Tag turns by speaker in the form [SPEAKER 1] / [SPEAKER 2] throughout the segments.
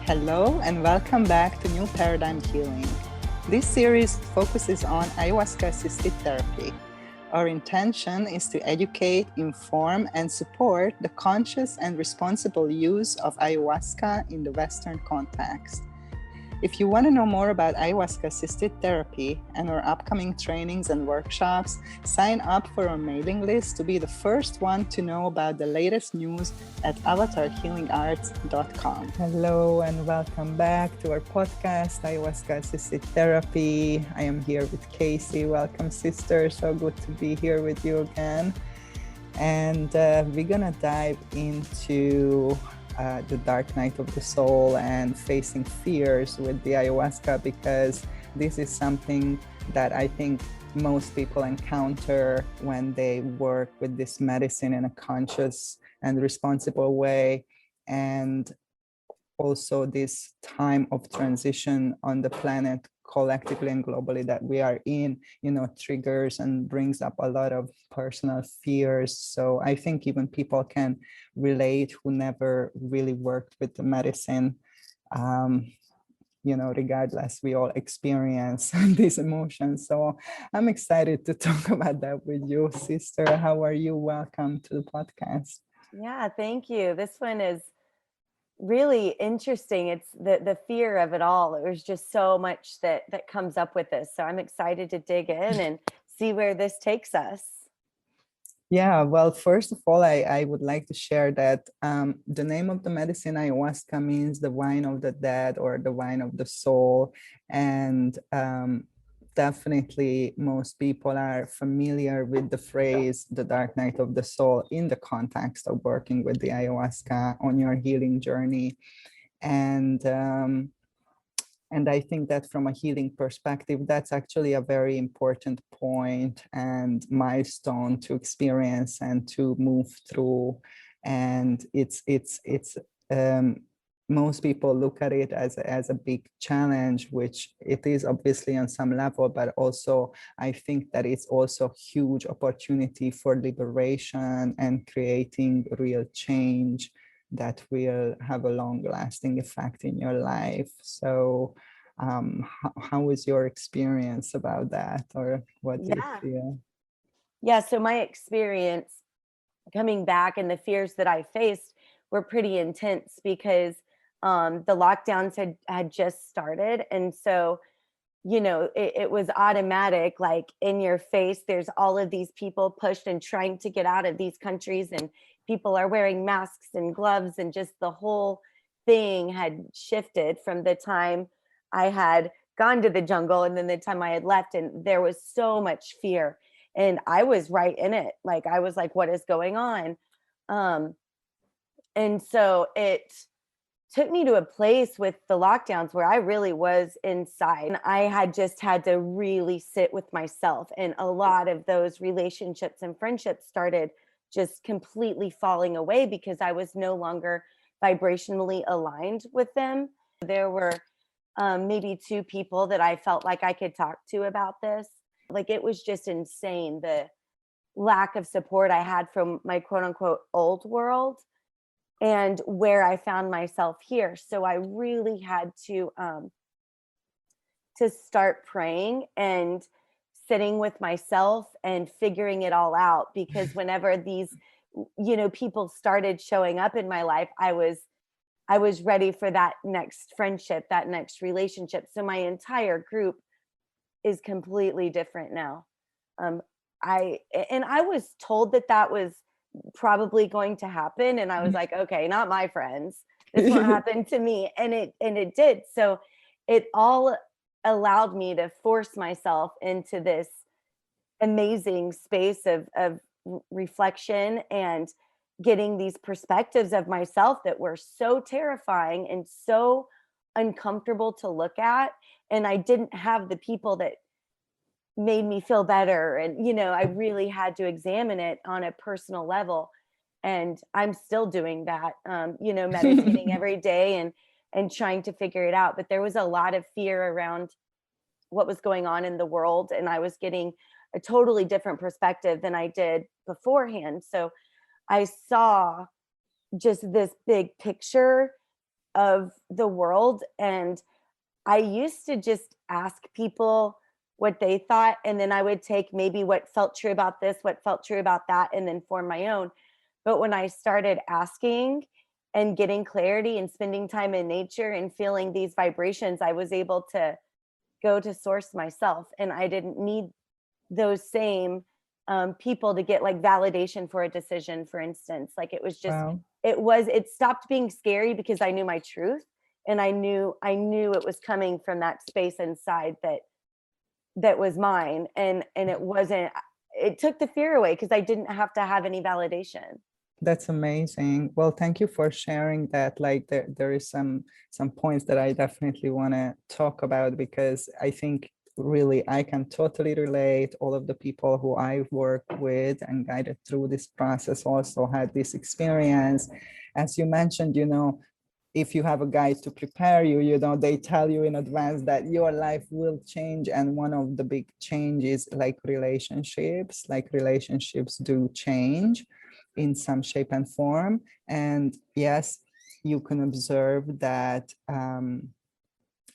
[SPEAKER 1] Hello and welcome back to New Paradigm Healing. This series focuses on ayahuasca-assisted therapy. Our intention is to educate, inform, and support the conscious and responsible use of ayahuasca in the Western context. If you want to know more about ayahuasca-assisted therapy and our upcoming trainings and workshops, sign up for our mailing list to be the first one to know about the latest news at avatarhealingarts.com. Hello and welcome back to our podcast, Ayahuasca-Assisted Therapy. I am here with Casey. Welcome, sister. So good to be here with you again. And we're going to dive into the dark night of the soul and facing fears with the ayahuasca, because this is something that I think most people encounter when they work with this medicine in a conscious and responsible way. And also this time of transition on the planet collectively and globally that we are in, triggers and brings up a lot of personal fears. So I think even people can relate who never really worked with the medicine. Regardless, we all experience these emotions. So I'm excited to talk about that with you, sister. How are you? Welcome to the podcast.
[SPEAKER 2] Yeah, thank you. This one is really interesting. It's the fear of it all. There's just so much that comes up with this. So I'm excited to dig in and see where this takes us.
[SPEAKER 1] Yeah, well, first of all, I would like to share that the name of the medicine ayahuasca means the wine of the dead or the wine of the soul. And definitely most people are familiar with the phrase, the dark night of the soul, in the context of working with the ayahuasca on your healing journey. And I think that from a healing perspective, that's actually a very important point and milestone to experience and to move through. And it's most people look at it as a big challenge, which it is obviously on some level, but also I think that it's also a huge opportunity for liberation and creating real change that will have a long-lasting effect in your life. So how was your experience about that, or what do you feel?
[SPEAKER 2] Yeah, so my experience coming back and the fears that I faced were pretty intense because the lockdowns had just started. And so, it was automatic, like in your face. There's all of these people pushed and trying to get out of these countries, and people are wearing masks and gloves, and just the whole thing had shifted from the time I had gone to the jungle and then the time I had left. And there was so much fear. And I was right in it. Like, I was like, what is going on? And so it took me to a place with the lockdowns where I really was inside. And I had just had to really sit with myself. And a lot of those relationships and friendships started just completely falling away because I was no longer vibrationally aligned with them. There were maybe two people that I felt like I could talk to about this. Like, it was just insane, the lack of support I had from my quote unquote old world and where I found myself here. So I really had to start praying and sitting with myself and figuring it all out, because whenever these, people started showing up in my life, I was ready for that next friendship, that next relationship. So my entire group is completely different now. I was told that was probably going to happen. And I was like, okay, not my friends. This won't happen to me. And it did. So it all allowed me to force myself into this amazing space of reflection and getting these perspectives of myself that were so terrifying and so uncomfortable to look at. And I didn't have the people that made me feel better. And, I really had to examine it on a personal level. And I'm still doing that, meditating every day and trying to figure it out. But there was a lot of fear around what was going on in the world. And I was getting a totally different perspective than I did beforehand. So I saw just this big picture of the world. And I used to just ask people what they thought, and then I would take maybe what felt true about this, what felt true about that, and then form my own. But when I started asking and getting clarity and spending time in nature and feeling these vibrations, I was able to go to source myself, and I didn't need those same people to get like validation for a decision, for instance. Like it was just,
[SPEAKER 1] Wow.
[SPEAKER 2] it stopped being scary because I knew my truth, and I knew it was coming from that space inside that was mine. And it wasn't, it took the fear away because I didn't have to have any validation.
[SPEAKER 1] That's amazing. Well, thank you for sharing that. Like there is some points that I definitely want to talk about, because I think really I can totally relate. All of the people who I work with and guided through this process also had this experience. As you mentioned, if you have a guide to prepare you, they tell you in advance that your life will change. And one of the big changes, like relationships do change in some shape and form. And yes, you can observe that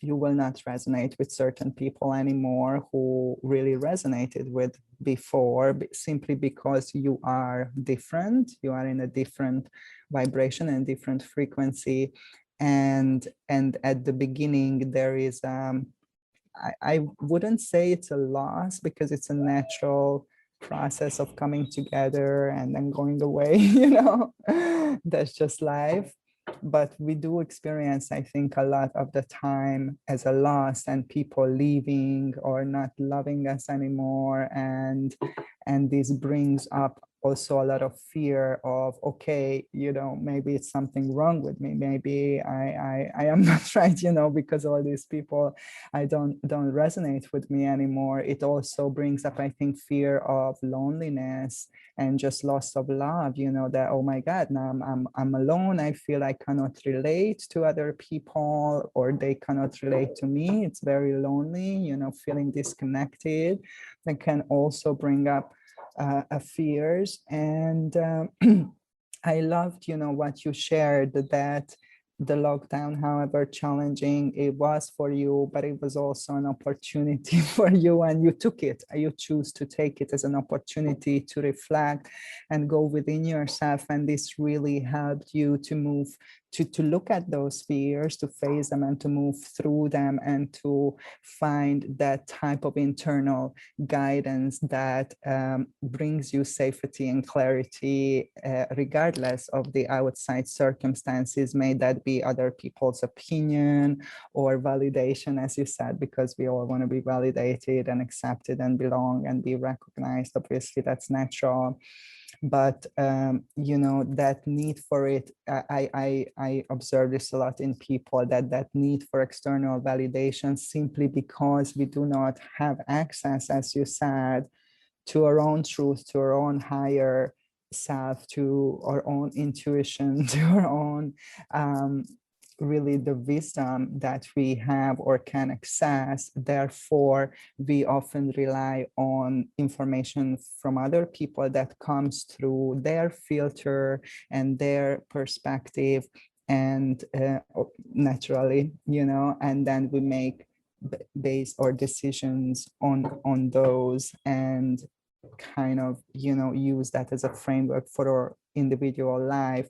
[SPEAKER 1] you will not resonate with certain people anymore who really resonated with before, simply because you are different. You are in a different vibration and different frequency. And at the beginning, there is I wouldn't say it's a loss, because it's a natural process of coming together and then going away. That's just life. But we do experience, I think, a lot of the time as a loss, and people leaving or not loving us anymore. And this brings up also a lot of fear of, okay, maybe it's something wrong with me. Maybe I am not right, because all these people I don't resonate with me anymore. It also brings up, I think, fear of loneliness and just loss of love, that, oh my God, now I'm alone. I feel I cannot relate to other people, or they cannot relate to me. It's very lonely, feeling disconnected. That can also bring up fears. And I loved, what you shared, that the lockdown, however challenging it was for you, but it was also an opportunity for you, and you took it. You choose to take it as an opportunity to reflect and go within yourself. And this really helped you to move, to look at those fears, to face them, and to move through them, and to find that type of internal guidance that brings you safety and clarity, regardless of the outside circumstances. May that be other people's opinion or validation, as you said, because we all want to be validated and accepted and belong and be recognized. Obviously, that's natural. But that need for it, I observe this a lot in people, that need for external validation, simply because we do not have access, as you said, to our own truth, to our own higher self, to our own intuition, to our own really the wisdom that we have or can access. Therefore, we often rely on information from other people that comes through their filter and their perspective, and naturally, and then we make base our decisions on those, and kind of use that as a framework for our individual life.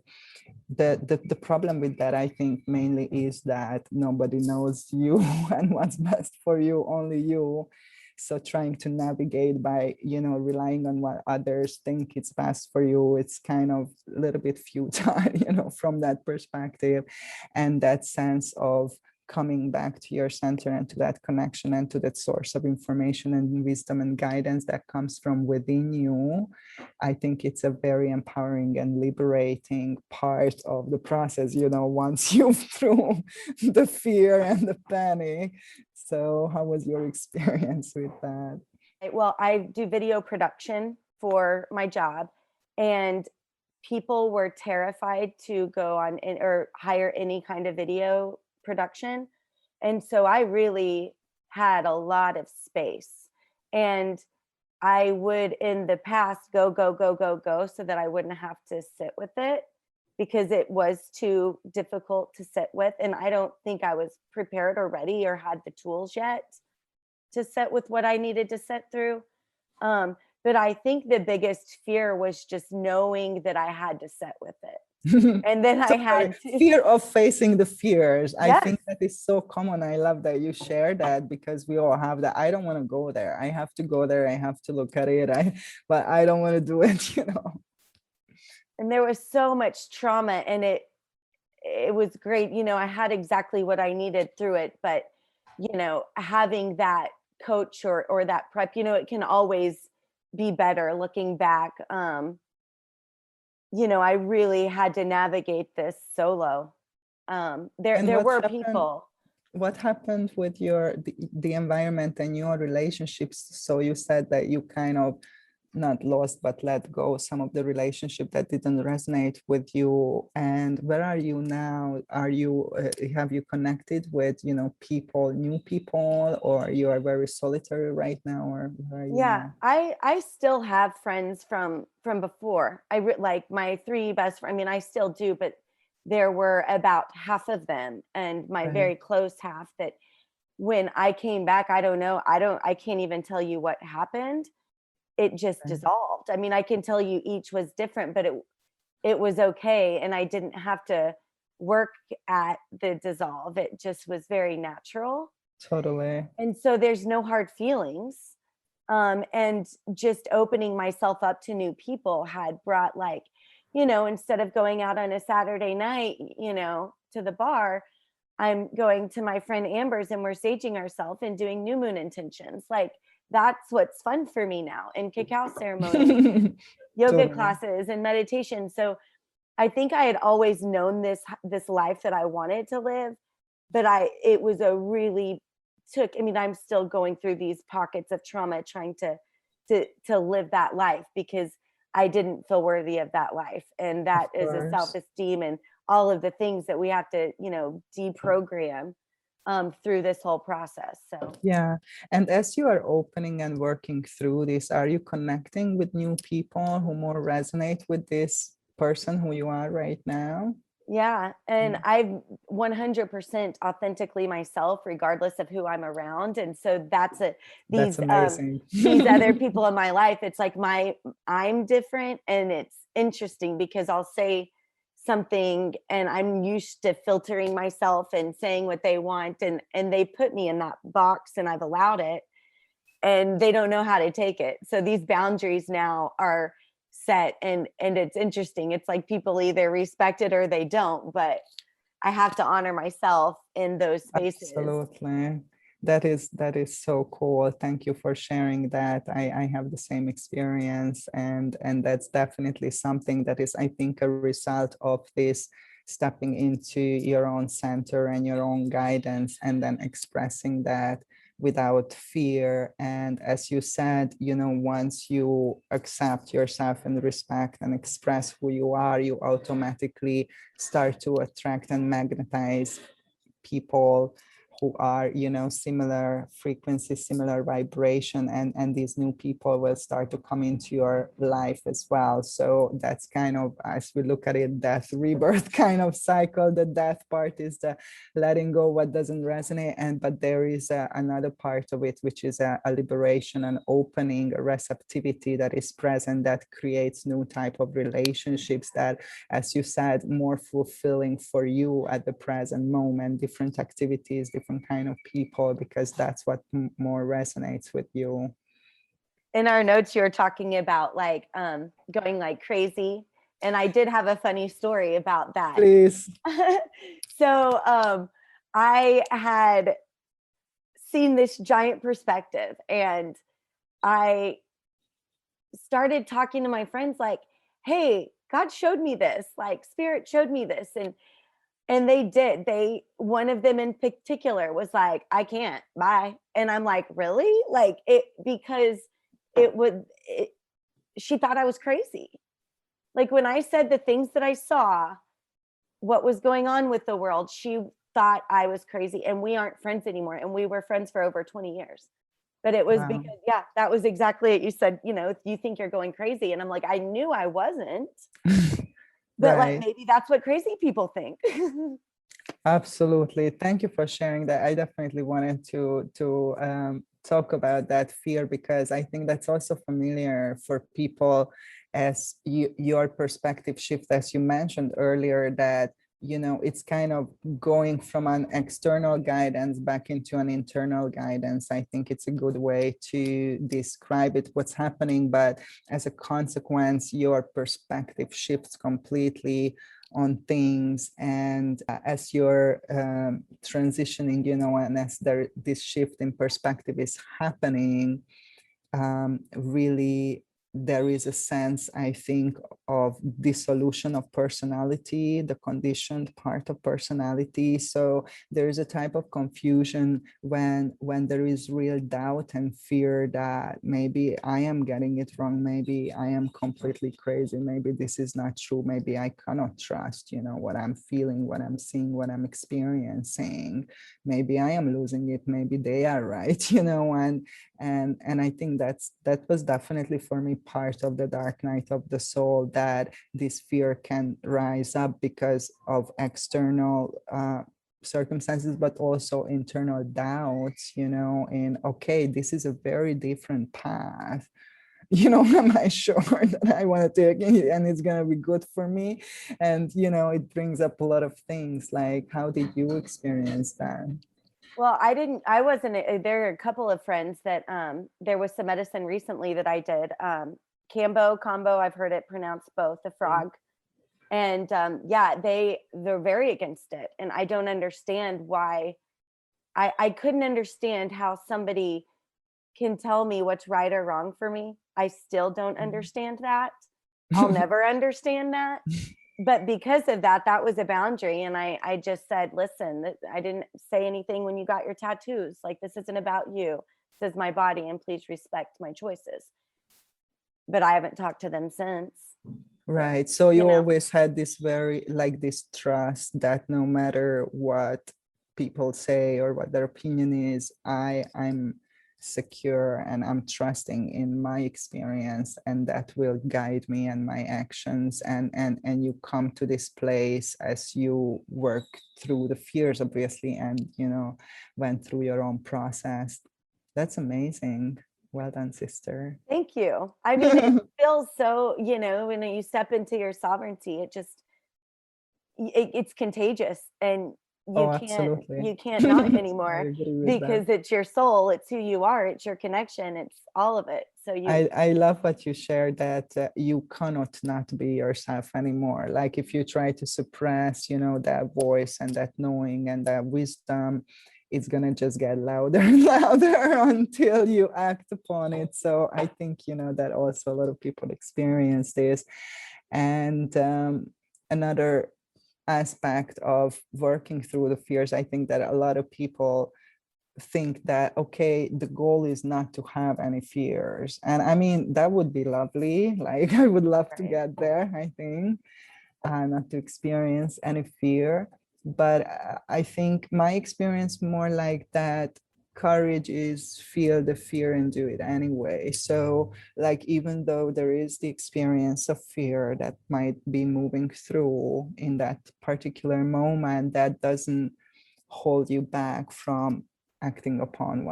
[SPEAKER 1] The problem with that, I think, mainly is that nobody knows you and what's best for you, only you. So trying to navigate by relying on what others think it's best for you, it's kind of a little bit futile from that perspective. And that sense of coming back to your center and to that connection and to that source of information and wisdom and guidance that comes from within you, I think it's a very empowering and liberating part of the process, once you've through the fear and the panic. So how was your experience with that?
[SPEAKER 2] Well, I do video production for my job, and people were terrified to go on or hire any kind of video production. And so I really had a lot of space, and I would in the past go so that I wouldn't have to sit with it. because it was too difficult to sit with. And I don't think I was prepared or ready or had the tools yet to sit with what I needed to sit through. But I think the biggest fear was just knowing that I had to sit with it. And then I had
[SPEAKER 1] fear of facing the fears. I
[SPEAKER 2] Yes.
[SPEAKER 1] think that is so common. I love that you share that, because we all have that. I don't want to go there. I have to go there. I have to look at it. But I don't want to do it, you know.
[SPEAKER 2] And there was so much trauma, and it was great. You know, I had exactly what I needed through it, but you know, having that coach or that prep, you know, it can always be better looking back. You know, I really had to navigate this solo. There were people.
[SPEAKER 1] What happened with the environment and your relationships? So you said that you kind of not lost but let go some of the relationship that didn't resonate with you. And where are you now? Are you have you connected with, you know, people, new people, or you are very solitary right now, or where are you now?
[SPEAKER 2] I still have friends from before. Like my three best friends. I mean, I still do, but there were about half of them, and my very close half, that when I came back, I can't even tell you what happened. It just dissolved. I mean, I can tell you each was different, but it was okay. And I didn't have to work at the dissolve. It just was very natural.
[SPEAKER 1] Totally.
[SPEAKER 2] And so there's no hard feelings. And just opening myself up to new people had brought, like, you know, instead of going out on a Saturday night, you know, to the bar, I'm going to my friend Amber's and we're saging ourselves and doing new moon intentions. Like, that's what's fun for me now, and cacao ceremony, yoga classes and meditation. So I think I had always known this life that I wanted to live, but it was a really I mean, I'm still going through these pockets of trauma trying to live that life, because I didn't feel worthy of that life. And that is a self-esteem and all of the things that we have to, you know, deprogram through this whole process. So
[SPEAKER 1] yeah. And as you are opening and working through this, are you connecting with new people who more resonate with this person who you are right now?
[SPEAKER 2] Yeah. And I'm 100% authentically myself, regardless of who I'm around. And so that's
[SPEAKER 1] amazing.
[SPEAKER 2] These other people in my life, it's like I'm different. And it's interesting because I'll say something and I'm used to filtering myself and saying what they want. And they put me in that box and I've allowed it, and they don't know how to take it. So these boundaries now are set, and it's interesting. It's like people either respect it or they don't, but I have to honor myself in those spaces.
[SPEAKER 1] Absolutely. That is so cool. Thank you for sharing that. I have the same experience, and that's definitely something that is, I think, a result of this stepping into your own center and your own guidance, and then expressing that without fear. And as you said, you know, once you accept yourself and respect and express who you are, you automatically start to attract and magnetize people who are, you know, similar frequency, similar vibration, and these new people will start to come into your life as well. So that's kind of, as we look at it, death rebirth kind of cycle. The death part is the letting go what doesn't resonate, but there is another part of it, which is a liberation, an opening, a receptivity that is present, that creates new type of relationships that, as you said, more fulfilling for you at the present moment, different activities, different kind of people, because that's what more resonates with you.
[SPEAKER 2] In our notes, you were talking about like going like crazy, and I did have a funny story about that.
[SPEAKER 1] Please.
[SPEAKER 2] So I had seen this giant perspective, and I started talking to my friends like, hey, God showed me this, like spirit showed me this. And they did. One of them in particular was like, I can't, bye. And I'm like, really? Like it, because she thought I was crazy. Like when I said the things that I saw, what was going on with the world, she thought I was crazy, and we aren't friends anymore. And we were friends for over 20 years. But it was because, yeah, that was exactly it. You said, you know, you think you're going crazy. And I'm like, I knew I wasn't. but like
[SPEAKER 1] Right.
[SPEAKER 2] maybe that's what crazy people think.
[SPEAKER 1] Absolutely. Thank you for sharing that. I definitely wanted to talk about that fear, because I think that's also familiar for people, as your perspective shift, as you mentioned earlier, that it's kind of going from an external guidance back into an internal guidance. I think it's a good way to describe it, what's happening, but as a consequence, your perspective shifts completely on things. And as you're transitioning, and as this shift in perspective is happening, really there is a sense, I think, of dissolution of personality, the conditioned part of personality. So there is a type of confusion when there is real doubt and fear that maybe I am getting it wrong, maybe I am completely crazy, maybe this is not true, maybe I cannot trust, what I'm feeling, what I'm seeing, what I'm experiencing, maybe I am losing it, maybe they are right, and I think that was definitely for me part of the dark night of the soul, that this fear can rise up because of external circumstances, but also internal doubts, in, okay, this is a very different path. Am I sure that I want to take it and it's going to be good for me? And, it brings up a lot of things. Like, how did you experience that?
[SPEAKER 2] Well, I wasn't, there are a couple of friends that, there was some medicine recently that I did, combo, I've heard it pronounced both, the frog. And, yeah, they're very against it. And I don't understand why. I couldn't understand how somebody can tell me what's right or wrong for me. I still don't understand that. I'll never understand that. But because of that, that was a boundary. And I just said, listen, I didn't say anything when you got your tattoos. Like, this isn't about you. This is my body, and please respect my choices. But I haven't talked to them since.
[SPEAKER 1] Right. So you always had this very, like, this trust that no matter what people say or what their opinion is, I'm secure and I'm trusting in my experience, and that will guide me and my actions. And you come to this place as you work through the fears, obviously, and went through your own process. That's amazing. Well done, sister.
[SPEAKER 2] Thank you. I mean, it feels so, when you step into your sovereignty, it's contagious, and
[SPEAKER 1] Absolutely.
[SPEAKER 2] you can't not
[SPEAKER 1] I
[SPEAKER 2] anymore,
[SPEAKER 1] agree with
[SPEAKER 2] because
[SPEAKER 1] that.
[SPEAKER 2] it's your soul, it's who you are, it's your connection, it's all of it. So
[SPEAKER 1] I love what you shared, that you cannot not be yourself anymore. Like, if you try to suppress, that voice and that knowing and that wisdom, it's gonna just get louder and louder until you act upon it. So I think, that also a lot of people experience this. And another aspect of working through the fears, I think that a lot of people think that, okay, the goal is not to have any fears. And I mean, that would be lovely. Like, I would love to get there, I think, not to experience any fear. But I think my experience more like that courage is feel the fear and do it anyway. So, like, even though there is the experience of fear that might be moving through in that particular moment, that doesn't hold you back from acting upon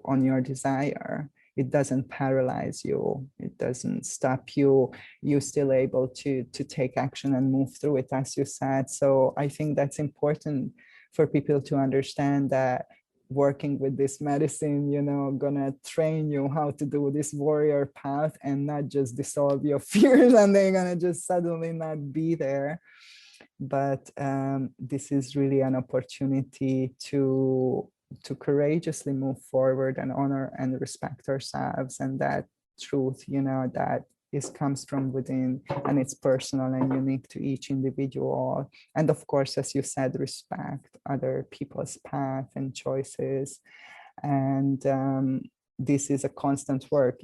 [SPEAKER 1] on your desire. It doesn't paralyze you, it doesn't stop you. You're still able to take action and move through it, as you said. So I think that's important for people to understand, that working with this medicine, gonna train you how to do this warrior path, and not just dissolve your fears and they're gonna just suddenly not be there. But this is really an opportunity to courageously move forward and honor and respect ourselves, and that truth, that comes from within, and it's personal and unique to each individual. And of course, as you said, respect other people's path and choices. And this is a constant work,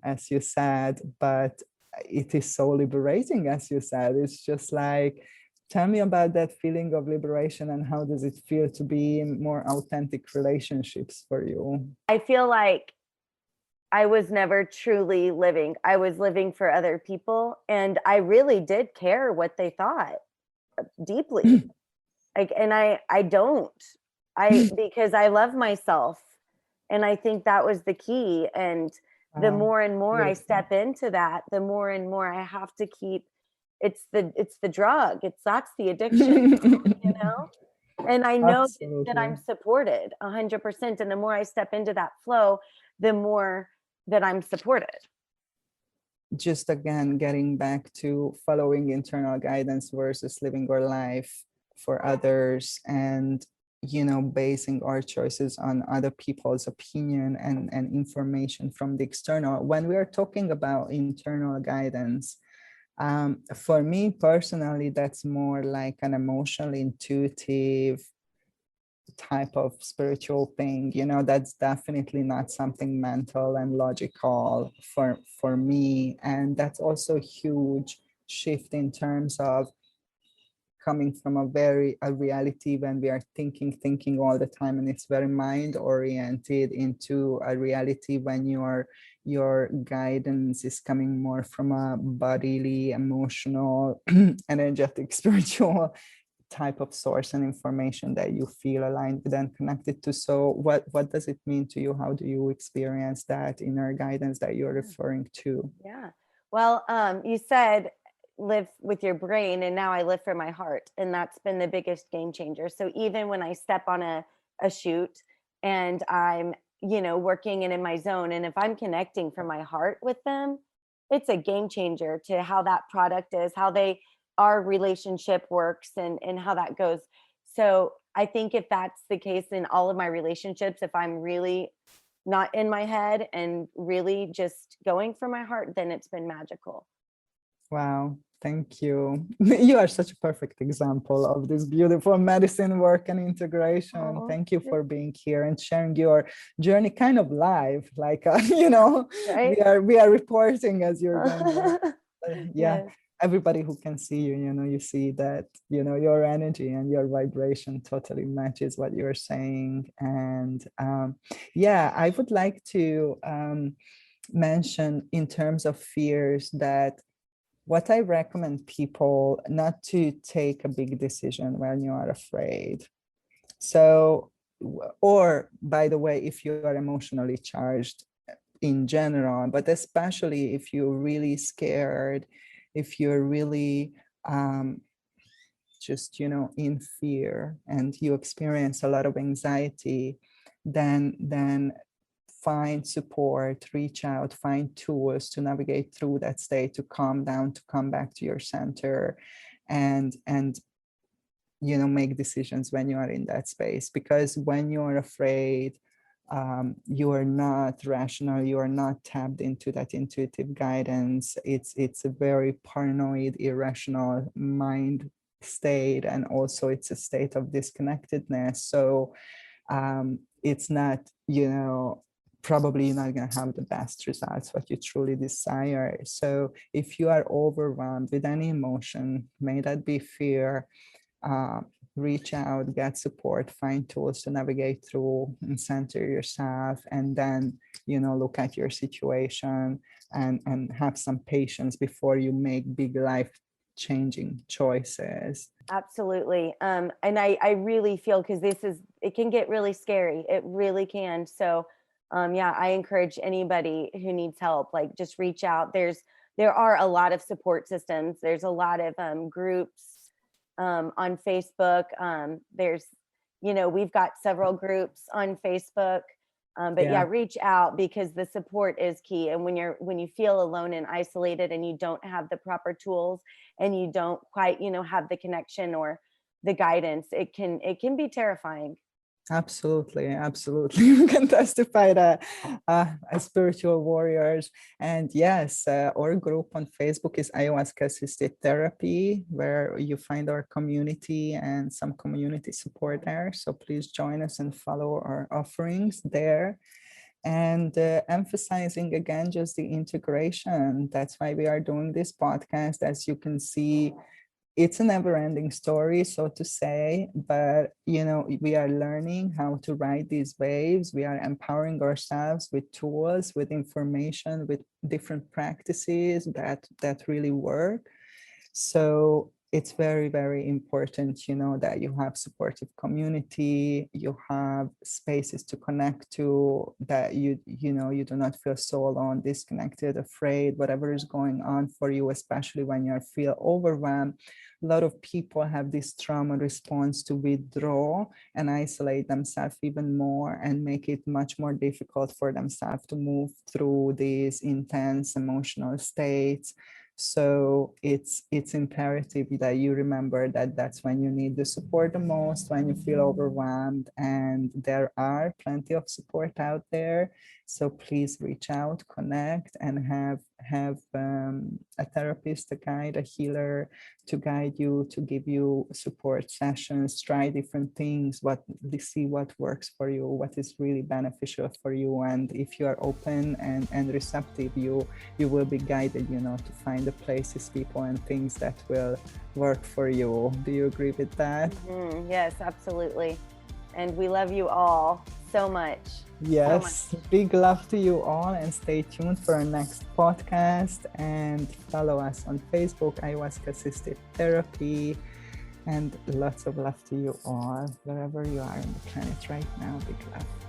[SPEAKER 1] as you said, but it is so liberating, as you said. It's just like, tell me about that feeling of liberation, and how does it feel to be in more authentic relationships for you?
[SPEAKER 2] I feel like I was never truly living. I was living for other people, and I really did care what they thought deeply. Like, and I don't. Because I love myself, and I think that was the key. And the
[SPEAKER 1] Wow.
[SPEAKER 2] more and more I
[SPEAKER 1] Beautiful.
[SPEAKER 2] step into that, the more and more I have to keep. It's the drug. That's the addiction, you know. And I know that I'm
[SPEAKER 1] Absolutely.
[SPEAKER 2] supported 100%. And the more I step into that flow, the more that I'm supported.
[SPEAKER 1] Just again, getting back to following internal guidance versus living our life for others, and basing our choices on other people's opinion and information from the external. When we are talking about internal guidance, for me personally, that's more like an emotional, intuitive type of spiritual thing. That's definitely not something mental and logical for me. And that's also a huge shift in terms of coming from a reality when we are thinking all the time, and it's very mind oriented, into a reality when your guidance is coming more from a bodily, emotional, energetic, spiritual type of source and information that you feel aligned with and connected to. So what does it mean to you? How do you experience that inner guidance that you're referring to?
[SPEAKER 2] Yeah. Well, you said live with your brain, and now I live for my heart, and that's been the biggest game changer. So even when I step on a shoot and I'm, working and in my zone, and if I'm connecting from my heart with them, it's a game changer to how that product is, how our relationship works, and how that goes. So I think if that's the case in all of my relationships, if I'm really not in my head and really just going for my heart, then it's been magical.
[SPEAKER 1] Wow, thank you. You are such a perfect example of this beautiful medicine work and integration.
[SPEAKER 2] Oh,
[SPEAKER 1] Thank you for being here and sharing your journey kind of live, like we
[SPEAKER 2] right.
[SPEAKER 1] are reporting as you're going along. Yeah,
[SPEAKER 2] Yes.
[SPEAKER 1] everybody who can see you, you see that, your energy and your vibration totally matches what you're saying. And yeah, I would like to mention in terms of fears that what I recommend people not to take a big decision when you are afraid. So, or by the way, if you are emotionally charged in general, but especially if you're really scared, if you're really just, in fear and you experience a lot of anxiety, then find support, reach out, find tools to navigate through that state, to calm down, to come back to your center, and make decisions when you are in that space. Because when you are afraid, you are not rational, you are not tapped into that intuitive guidance. It's a very paranoid, irrational mind state, and also it's a state of disconnectedness. So it's not, probably you're not going to have the best results, what you truly desire. So if you are overwhelmed with any emotion, may that be fear, uh, reach out, get support, find tools to navigate through and center yourself, and then, look at your situation and have some patience before you make big life changing choices.
[SPEAKER 2] Absolutely. And I really feel, because it can get really scary. It really can. So yeah, I encourage anybody who needs help, like, just reach out. There are a lot of support systems. There's a lot of groups on Facebook. We've got several groups on Facebook. But yeah,
[SPEAKER 1] Yeah,
[SPEAKER 2] reach out, because the support is key. And when you feel alone and isolated, and you don't have the proper tools, and you don't quite, have the connection or the guidance, it can be terrifying.
[SPEAKER 1] absolutely, absolutely. You can testify that, as spiritual warriors. And yes, our group on Facebook is Ayahuasca Assisted Therapy, where you find our community and some community support there. So please join us and follow our offerings there. And emphasizing again just the integration. That's why we are doing this podcast. As you can see, it's a never-ending story, so to say, but we are learning how to ride these waves. We are empowering ourselves with tools, with information, with different practices that really work. So it's very, very important, that you have supportive community, you have spaces to connect to, that you do not feel so alone, disconnected, afraid, whatever is going on for you, especially when you feel overwhelmed. A lot of people have this trauma response to withdraw and isolate themselves even more and make it much more difficult for themselves to move through these intense emotional states. So it's imperative that you remember that that's when you need the support the most, when you feel overwhelmed, and there are plenty of support out there. So please reach out, connect, and have a therapist, a guide, a healer to guide you, to give you support sessions, try different things, see what works for you, what is really beneficial for you. And if you are open and receptive, you will be guided, to find the places, people, and things that will work for you. Do you agree with that?
[SPEAKER 2] Mm-hmm. Yes, absolutely. And we love you all so much.
[SPEAKER 1] Yes, so much. Big love to you all, and stay tuned for our next podcast, and follow us on Facebook, Ayahuasca Assisted Therapy, and lots of love to you all, wherever you are on the planet right now. Big love.